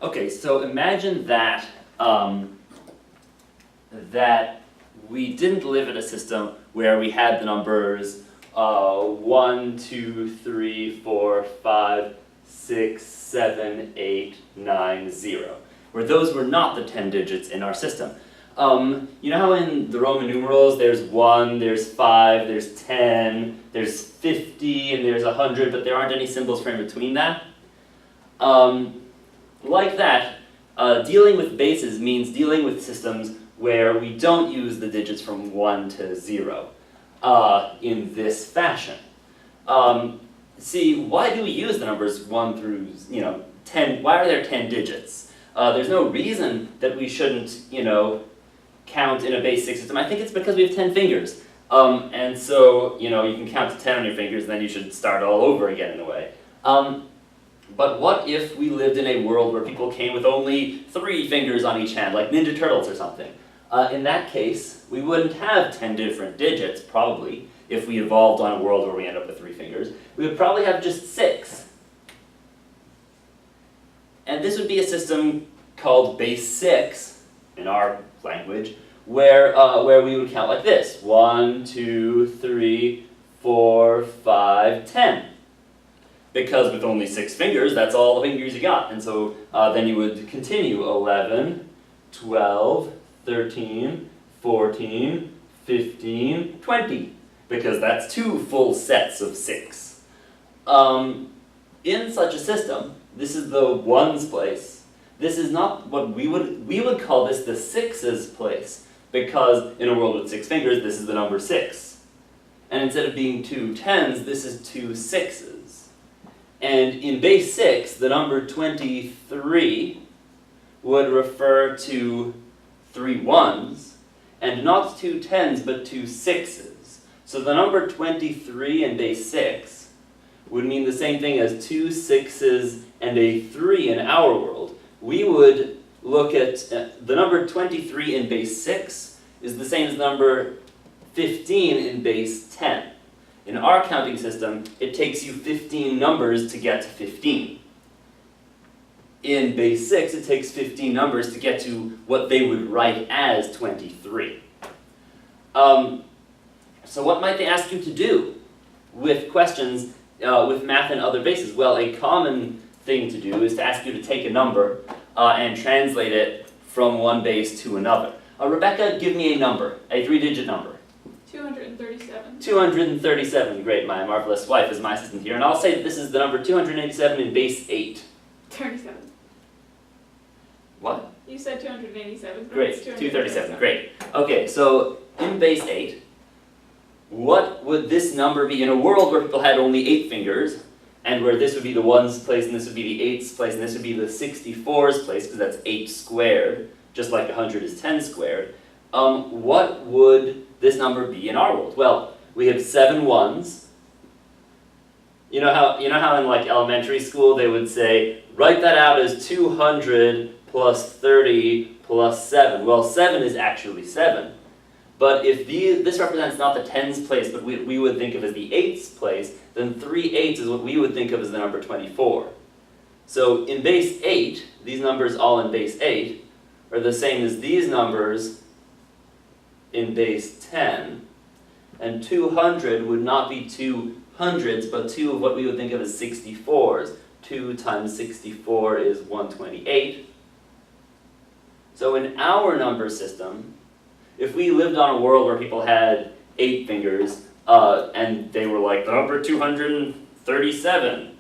Okay, so imagine that that we didn't live in a system where we had the numbers 1, 2, 3, 4, 5, 6, 7, 8, 9, 0, where those were not the 10 digits in our system. You know how in the Roman numerals there's 1, there's 5, there's 10, there's 50, and there's 100, but there aren't any symbols for in between that? Like that, dealing with bases means dealing with systems where we don't use the digits from 1 to 0 in this fashion. See, why do we use the numbers 1 through 10? Why are there 10 digits? There's no reason that we shouldn't, count in a base 6 system. I think it's because we have 10 fingers. And so, you can count to 10 on your fingers, and then you should start all over again in a way. But what if we lived in a world where people came with only 3 fingers on each hand, like Ninja Turtles or something? In that case, we wouldn't have 10 different digits, probably, if we evolved on a world where we end up with 3 fingers. We would probably have just 6. And this would be a system called base 6, in our language, where we would count like this. 1, 2, 3, 4, 5, 10. Because with only 6 fingers, that's all the fingers you got. And so then you would continue 11, 12, 13, 14, 15, 20. Because that's 2 full sets of 6. In such a system, this is the ones place. This is not what we would call this the sixes place. Because in a world with 6 fingers, this is the number 6. And instead of being 2 tens, this is 2 sixes. And in base 6, the number 23 would refer to 3 ones, and not 2 tens, but 2 sixes. So the number 23 in base 6 would mean the same thing as 2 sixes and a 3 in our world. We would look at the number 23 in base 6 is the same as the number 15 in base 10. In our counting system, it takes you 15 numbers to get to 15. In base 6, it takes 15 numbers to get to what they would write as 23. So what might they ask you to do with questions with math and other bases? Well, a common thing to do is to ask you to take a number and translate it from one base to another. Rebecca, give me a number, a 3-digit number. 237. 237, great, my marvelous wife is my assistant here, and I'll say that this is the number 287 in base 8. 37. What? You said 287. Great, 237, great. Okay, so in base 8, what would this number be in a world where people had only 8 fingers, and where this would be the ones place, and this would be the eights place, and this would be the 64s place, because that's 8 squared, just like 100 is 10 squared. What would this number be in our world? Well, we have 7 ones. You know how in like elementary school they would say, write that out as 200 plus 30 plus 7. Well, 7 is actually 7. But if this represents not the tens place, but we would think of as the eights place, then 3 eighths is what we would think of as the number 24. So in base 8, these numbers all in base 8 are the same as these numbers in base 10. And 200 would not be 2 hundreds, but 2 of what we would think of as 64s. 2 times 64 is 128. So in our number system, if we lived on a world where people had 8 fingers, and they were like, the number 237,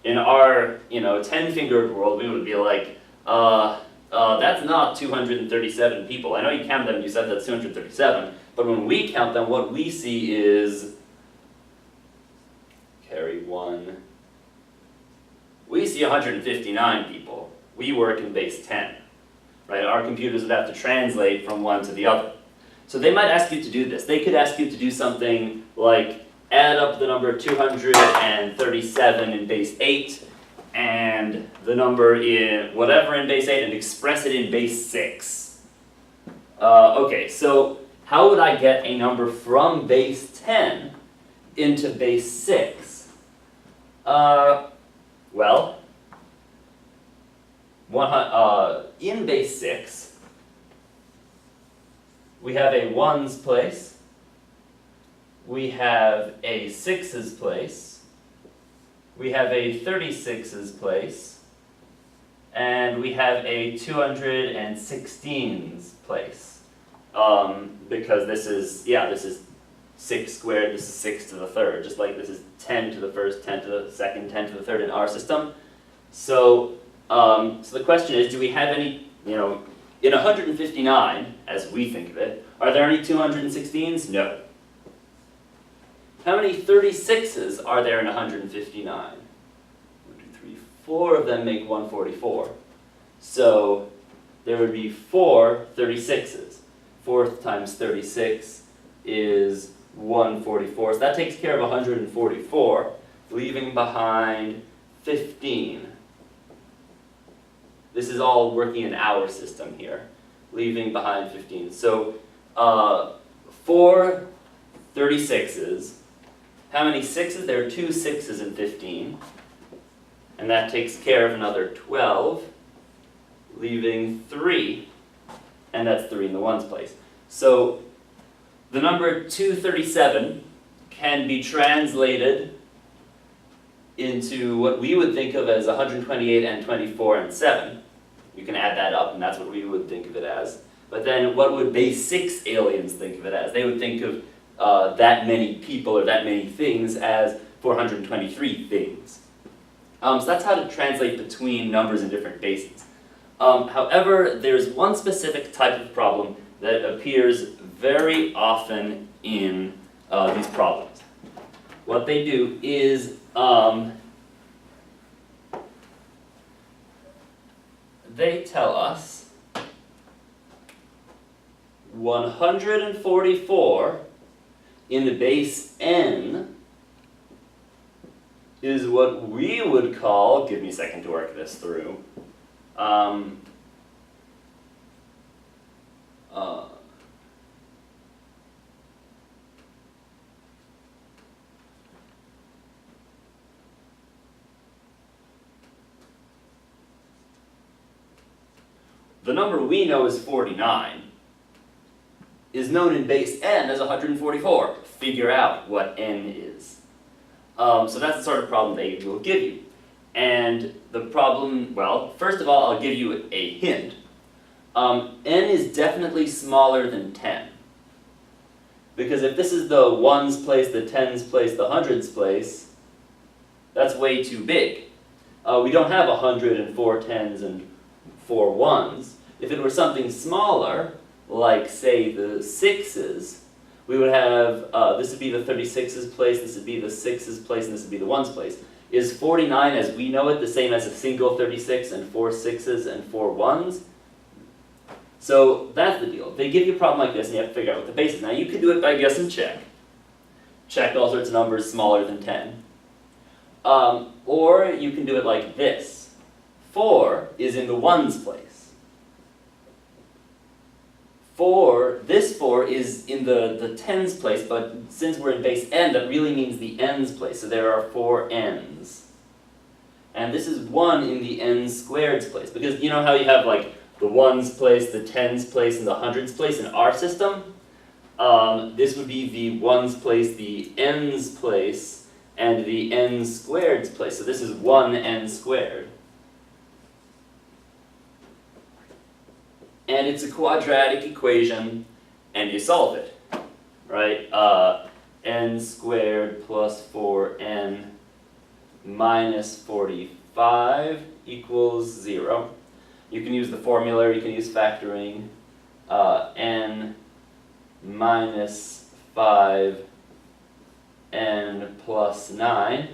in our 10-fingered world, we would be like, that's not 237 people. I know you counted them and you said that's 237, but when we count them, what we see is, carry 1, we see 159 people. We work in base 10, right? Our computers would have to translate from one to the other. So they might ask you to do this. They could ask you to do something like add up the number 237 in base 8 and the number in whatever in base 8 and express it in base 6. Okay, so how would I get a number from base 10 into base 6? Well, in base 6, we have a 1's place, we have a 6's place, we have a 36's place, and we have a 216's place. Because this is 6 squared, this is 6 to the third, just like this is 10 to the first, 10 to the second, 10 to the third in our system. So, so the question is, do we have any, in 159, as we think of it, are there any 216s? No. How many 36s are there in 159? 1, 2, 3, 4 of them make 144. So there would be 4 36s. 4 times 36 is 144. So that takes care of 144, leaving behind 15. This is all working in our system here, leaving behind 15. So 4 36s. How many 6s? There are 2 6s in 15. And that takes care of another 12, leaving 3. And that's 3 in the 1's place. So the number 237 can be translated into what we would think of as 128 and 24 and 7. You can add that up, and that's what we would think of it as. But then what would base 6 aliens think of it as? They would think of that many people or that many things as 423 things. So that's how to translate between numbers in different bases. However, there's one specific type of problem that appears very often in these problems. What they do is they tell us 144 in the base n is what we would call, give me a second to work this through, the number we know is 49 is known in base n as 144. Figure out what n is. So that's the sort of problem they will give you. And the problem, well, first of all, I'll give you a hint. N is definitely smaller than 10. Because if this is the 1's place, the 10's place, the 100's place, that's way too big. We don't have 100 and 4 10's and 4 1's. If it were something smaller, like say the 6's, we would have, this would be the 36's place, this would be the 6's place, and this would be the 1's place. Is 49 as we know it the same as a single 36 and 4 6's and 4 1's? So that's the deal. They give you a problem like this and you have to figure out what the base is. Now you can do it by guess and check. Check all sorts of numbers smaller than 10. Or you can do it like this. 4 is in the 1's place. This 4 is in the 10's place, but since we're in base n, that really means the n's place. So there are 4 n's. And this is 1 in the n squared's place. Because you know how you have like the 1's place, the 10's place, and the 100's place in our system? This would be the 1's place, the n's place, and the n squared's place. So this is 1n squared. And it's a quadratic equation, and you solve it, right? N squared plus 4n minus 45 equals 0. You can use the formula, or you can use factoring. N minus 5 n plus 9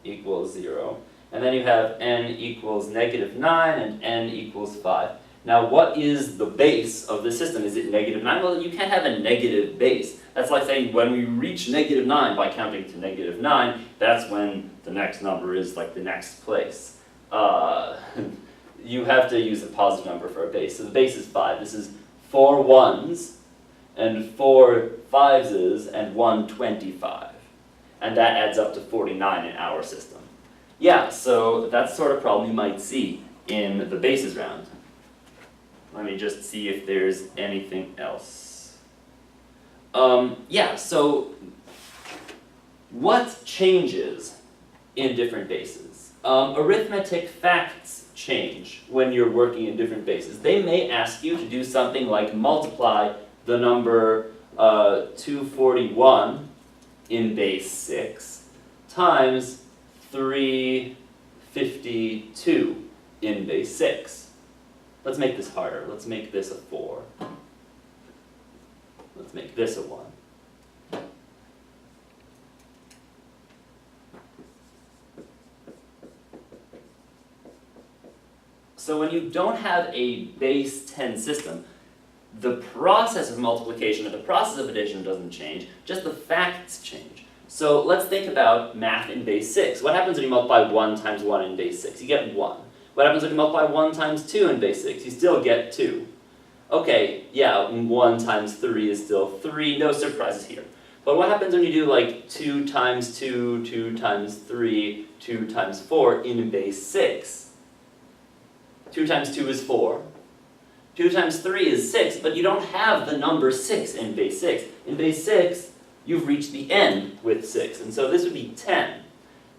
equals 0. And then you have n equals negative 9 and n equals 5. Now, what is the base of the system? Is it negative 9? Well, you can't have a negative base. That's like saying when we reach negative 9 by counting to negative 9, that's when the next number is like the next place. You have to use a positive number for a base. So the base is 5. This is 4 1's and 4 5's and 1 25. And that adds up to 49 in our system. Yeah, so that's the sort of problem you might see in the bases round. Let me just see if there's anything else. Yeah, so what changes in different bases? Arithmetic facts change when you're working in different bases. They may ask you to do something like multiply the number 241 in base 6 times 352 in base 6. Let's make this harder. Let's make this a 4. Let's make this a 1. So when you don't have a base 10 system, the process of multiplication or the process of addition doesn't change, just the facts change. So let's think about math in base 6. What happens when you multiply 1 times 1 in base 6? You get 1. What happens when you multiply 1 times 2 in base 6? You still get 2. Okay, yeah, 1 times 3 is still 3, no surprises here. But what happens when you do like 2 times 2, 2 times 3, 2 times 4 in base 6? 2 times 2 is 4. 2 times 3 is 6, but you don't have the number 6 in base 6. In base 6, you've reached the end with 6, and so this would be 10.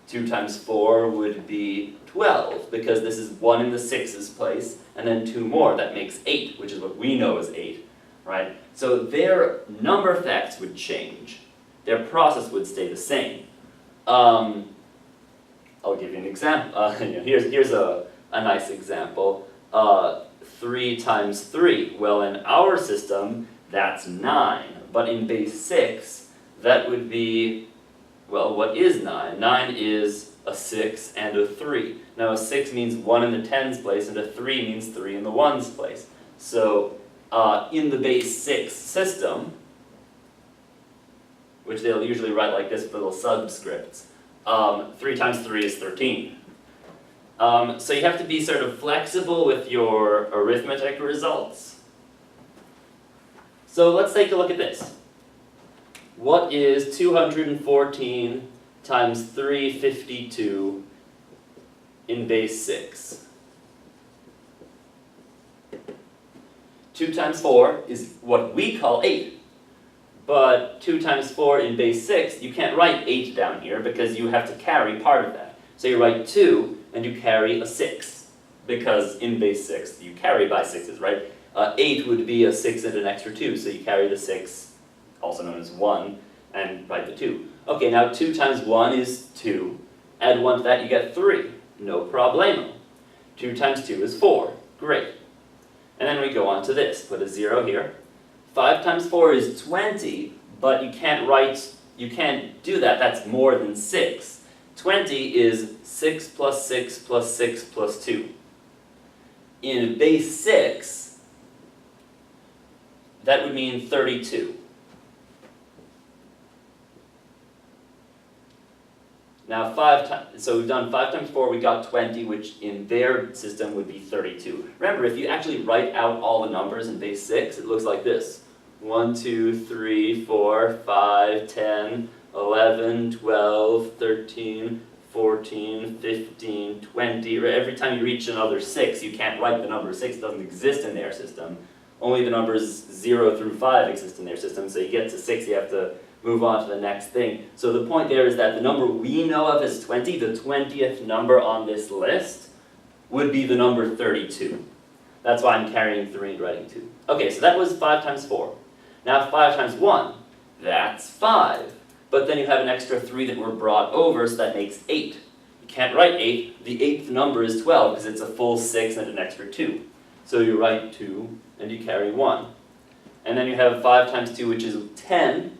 2 times 4 would be 12, because this is 1 in the 6's place, and then 2 more, that makes 8, which is what we know as 8, right? So their number facts would change. Their process would stay the same. I'll give you an example. Here's a nice example. 3 times 3. Well, in our system, that's 9. But in base 6, that would be, well, what is 9? 9 is a 6 and a 3. Now, a 6 means 1 in the 10's place, and a 3 means 3 in the 1's place. So, in the base 6 system, which they'll usually write like this with little subscripts, 3 times 3 is 13. So you have to be sort of flexible with your arithmetic results. So let's take a look at this. What is 214 times 352 in base 6? 2 times 4 is what we call 8. But 2 times 4 in base 6, you can't write 8 down here because you have to carry part of that. So you write 2, and you carry a 6, because in base 6, you carry by 6s, right? 8 would be a 6 and an extra 2, so you carry the 6, also known as 1, and write the 2. Okay, now 2 times 1 is 2. Add 1 to that, you get 3. No problemo. 2 times 2 is 4. Great. And then we go on to this. Put a 0 here. 5 times 4 is 20, but you can't do that. That's more than 6. 20 is 6 plus 6 plus 6 plus 2. In base 6, that would mean 32. Now so we've done 5 times 4, we got 20, which in their system would be 32. Remember, if you actually write out all the numbers in base 6, it looks like this. 1, 2, 3, 4, 5, 10, 11, 12, 13, 14, 15, 20. Every time you reach another 6, you can't write the number 6. It doesn't exist in their system. Only the numbers 0 through 5 exist in their system. So you get to 6, you have to move on to the next thing. So the point there is that the number we know of as 20, the 20th number on this list, would be the number 32. That's why I'm carrying 3 and writing 2. Okay, so that was 5 times 4. Now 5 times 1, that's 5. But then you have an extra 3 that were brought over, so that makes 8. You can't write 8. The 8th number is 12, because it's a full 6 and an extra 2. So you write 2, and you carry 1. And then you have 5 times 2, which is 10.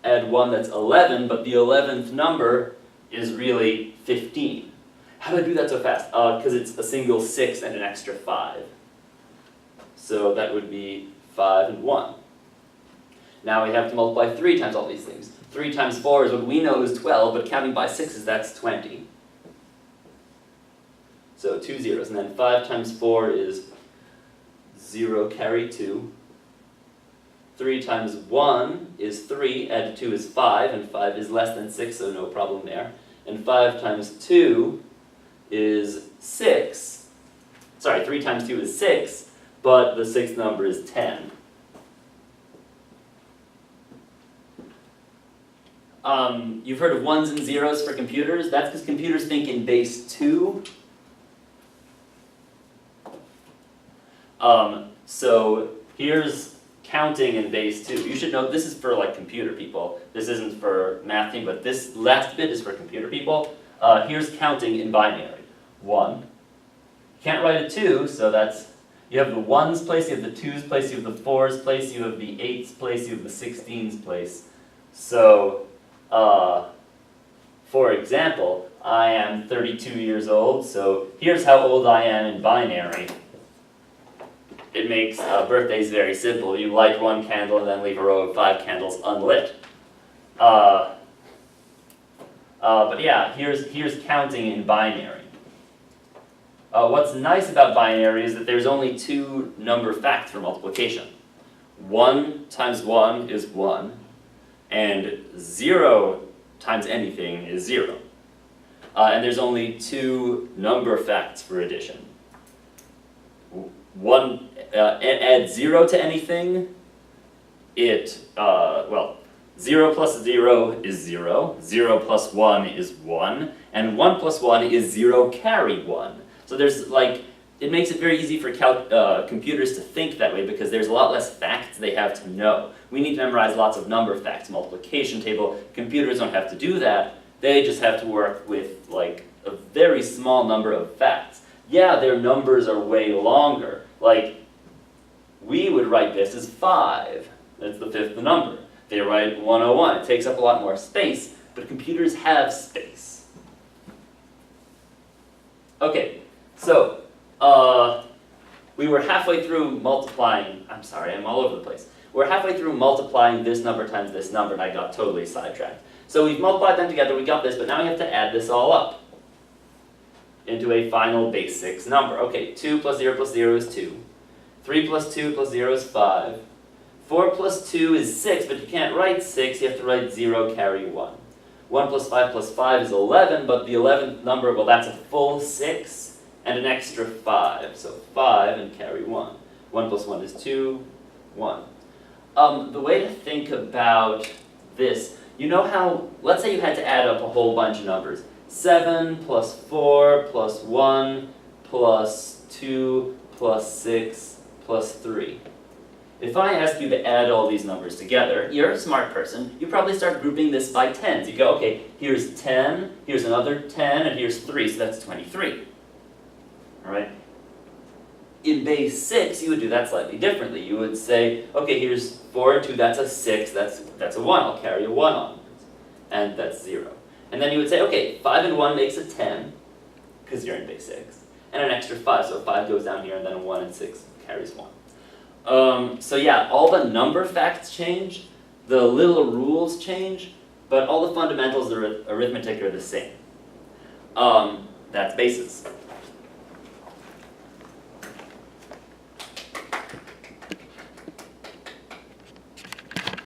Add 1, that's 11, but the 11th number is really 15. How do I do that so fast? Because it's a single 6 and an extra 5. So that would be 5 and 1. Now we have to multiply 3 times all these things. 3 times 4 is what we know is 12, but counting by 6s, that's 20. So 2 zeros. And then 5 times 4 is 0, carry 2. 3 times 1 is 3, add 2 is 5, and 5 is less than 6, so no problem there. And 5 times 2 is 6. Sorry, 3 times 2 is 6, but the sixth number is 10. You've heard of ones and zeros for computers. That's because computers think in base 2. So here's counting in base 2. You should know this is for like computer people. This isn't for math team, but this last bit is for computer people. Here's counting in binary. 1. You can't write a 2, so that's, you have the 1's place, you have the 2's place, you have the 4's place, you have the 8's place, you have the 16's place. So, for example, I am 32 years old, so here's how old I am in binary. It makes birthdays very simple. You light one candle and then leave a row of 5 candles unlit. But yeah, here's counting in binary. What's nice about binary is that there's only 2 number facts for multiplication. 1 times 1 is 1, and 0 times anything is 0. And there's only 2 number facts for addition. Add 0 to anything, 0 plus 0 is 0, 0 plus 1 is 1, and 1 plus 1 is 0 carry 1. So there's like, it makes it very easy for computers to think that way because there's a lot less facts they have to know. We need to memorize lots of number facts, multiplication table. Computers don't have to do that. They just have to work with like a very small number of facts. Yeah, their numbers are way longer. Like, we would write this as 5. That's the 5th number. They write 101. It takes up a lot more space, but computers have space. Okay, so we were halfway through multiplying. I'm sorry, I'm all over the place. We're halfway through multiplying this number times this number, and I got totally sidetracked. So we've multiplied them together, we got this, but now we have to add this all up into a final base 6 number. Okay, 2 plus 0 is 2. 3 plus 2 plus 0 is 5. 4 plus 2 is 6, but you can't write 6, you have to write 0, carry 1. 1 plus 5 is 11, but the 11th number, well, that's a full 6 and an extra 5. So 5 and carry 1. 1 plus 1 is 2, 1. The way to think about this, you know how, let's say you had to add up a whole bunch of numbers. 7 plus 4 plus 1 plus 2 plus 6 plus 3. If I ask you to add all these numbers together, you're a smart person, you probably start grouping this by tens. You go, okay, here's 10, here's another 10, and here's 3, so that's 23. Alright? In base 6, you would do that slightly differently. You would say, okay, here's 4 and 2, that's a 6, that's a 1, I'll carry a 1 on. And that's 0. And then you would say, okay, 5 and 1 makes a 10, because you're in base 6. And an extra 5, so 5 goes down here, and then a 1 and 6 carries 1. So yeah, all the number facts change, the little rules change, but all the fundamentals of arithmetic are the same. That's bases.